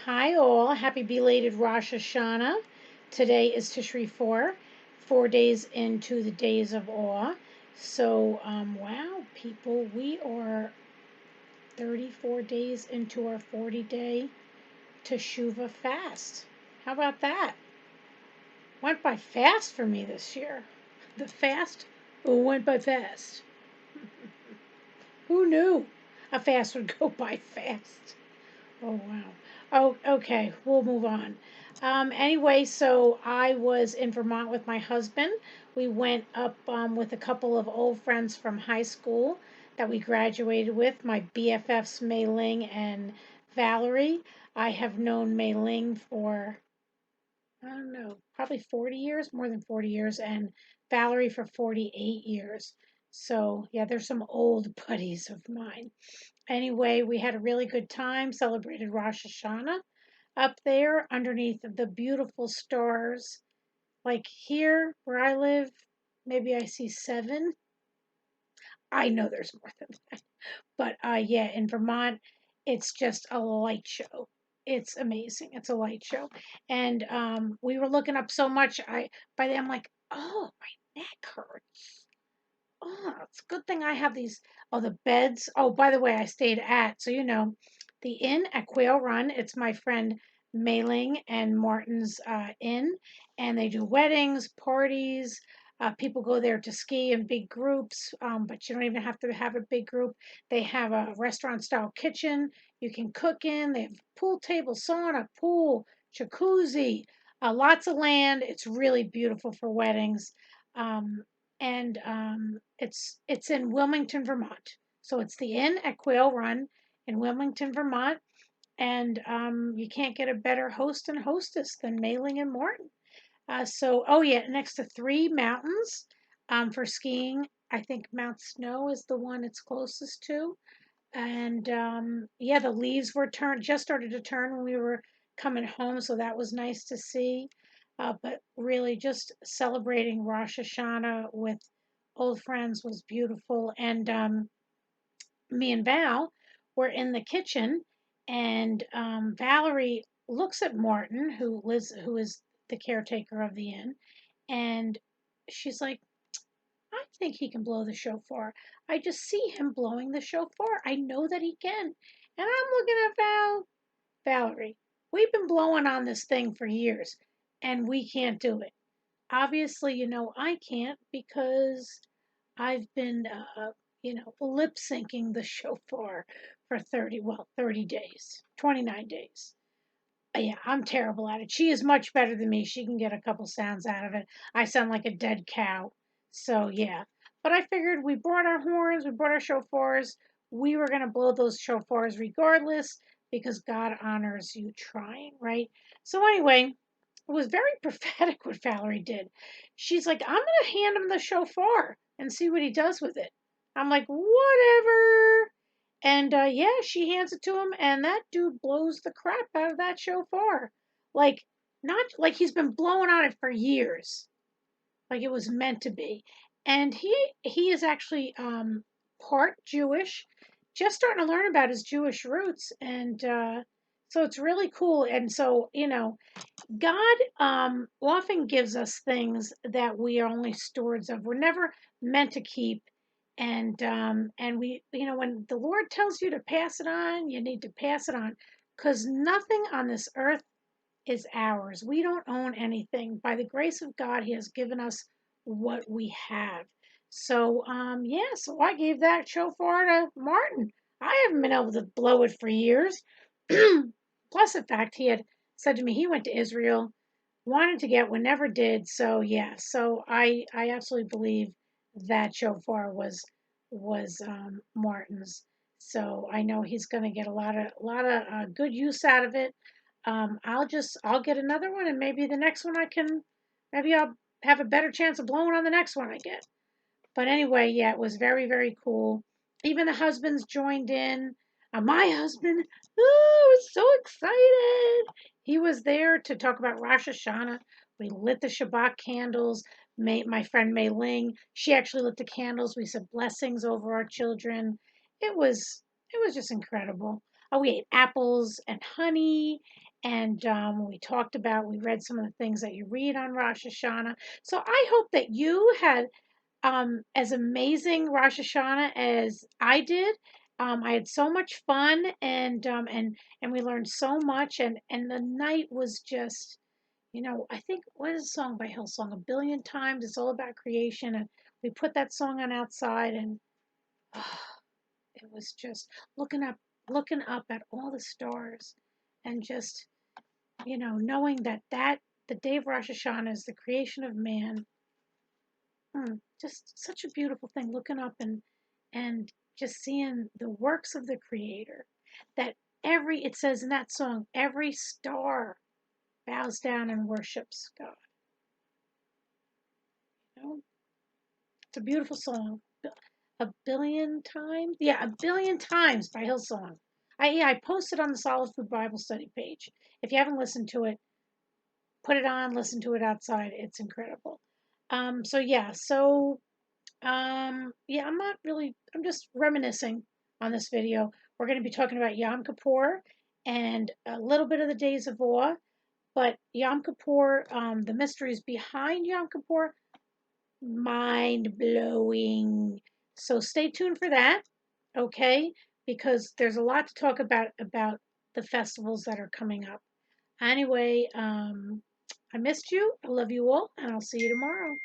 Hi all, happy belated Rosh Hashanah. Today is Tishri 4 days into the days of awe. Wow, people, we are 34 days into our 40-day Teshuvah fast. How about that? Went by fast for me this year. The fast went by fast. Who knew a fast would go by fast? Oh, wow. Oh, okay. We'll move on. Anyway, so I was in Vermont with my husband. We went up with a couple of old friends from high school that we graduated with, my BFFs, Mei Ling and Valerie. I have known Mei Ling for, I don't know, probably 40 years, more than 40 years, and Valerie for 48 years. So, yeah, there's some old buddies of mine. Anyway, we had a really good time, celebrated Rosh Hashanah up there underneath the beautiful stars. Like here where I live, maybe I see seven. I know there's more than that. But yeah, in Vermont, it's just a light show. It's amazing. It's a light show. And we were looking up so much, by then I'm like, oh, my neck hurts. Oh, it's a good thing I have these. Oh, the beds. Oh, by the way, I stayed at, so the inn at Quail Run. It's my friend Mailing and Martin's inn, and they do weddings, parties. People go there to ski in big groups, but you don't even have to have a big group. They have a restaurant style kitchen you can cook in. They have pool table, sauna, pool, jacuzzi, lots of land. It's really beautiful for weddings. And it's in Wilmington, Vermont. So it's the Inn at Quail Run in Wilmington, Vermont, and you can't get a better host and hostess than Mailing and Morton. Oh yeah, next to three mountains for skiing. I think Mount Snow is the one it's closest to, and yeah, the leaves were just started to turn when we were coming home, so that was nice to see. But really, just celebrating Rosh Hashanah with old friends was beautiful. And me and Val were in the kitchen, and Valerie looks at Martin, who is the caretaker of the inn, and she's like, I think he can blow the shofar. I just see him blowing the shofar. I know that he can. And I'm looking at Valerie, we've been blowing on this thing for years, and we can't do it. Obviously, I can't because I've been, lip syncing the shofar for 30 days, 29 days. Yeah, I'm terrible at it. She is much better than me. She can get a couple sounds out of it. I sound like a dead cow. So, yeah. But I figured we brought our horns, we brought our shofars. We were going to blow those shofars regardless because God honors you trying, right? So, anyway, it was very prophetic what Valerie did. She's like, I'm going to hand him the shofar and see what he does with it. I'm like, whatever. And yeah, she hands it to him, and that dude blows the crap out of that shofar. Like, not like he's been blowing on it for years, like it was meant to be. And he is actually part Jewish, just starting to learn about his Jewish roots, and so it's really cool. And so God often gives us things that we are only stewards of. We're never meant to keep. And we, when the Lord tells you to pass it on, you need to pass it on because nothing on this earth is ours. We don't own anything. By the grace of God, He has given us what we have. So, yeah, so I gave that shofar to Martin. I haven't been able to blow it for years. Plus, the fact he had said to me he went to Israel, wanted to get one, never did. So, yeah, so I absolutely believe that shofar was Martin's. So I know he's going to get a lot of good use out of it. I'll get another one, and maybe the next one maybe I'll have a better chance of blowing on the next one I get. But anyway, yeah, it was very, very cool. Even the husbands joined in. My husband, oh, was so excited. He was there to talk about Rosh Hashanah. We lit the Shabbat candles. My friend Mei Ling, she actually lit the candles. We said blessings over our children. It was it was just incredible. Oh, we ate apples and honey, and we read some of the things that you read on Rosh Hashanah. So I hope that you had as amazing Rosh Hashanah as I did. I had so much fun, and we learned so much, and the night was just, I think, what is a song by Hillsong? A Billion Times. It's all about creation, and we put that song on outside, and it was just looking up at all the stars, and just, knowing that the day of Rosh Hashanah is the creation of man. Just such a beautiful thing, looking up and just seeing the works of the Creator. That it says in that song, every star bows down and worships God. You know, it's a beautiful song. A Billion Times, yeah, A Billion Times by Hillsong. I posted on the Solid Food Bible Study page. If you haven't listened to it, put it on, listen to it outside. It's incredible. So yeah, so yeah, I'm just reminiscing on this video. We're going to be talking about Yom Kippur and a little bit of the days of awe, but Yom Kippur, the mysteries behind Yom Kippur, mind blowing. So stay tuned for that, okay? Because there's a lot to talk about the festivals that are coming up. Anyway, I missed you. I love you all, and I'll see you tomorrow.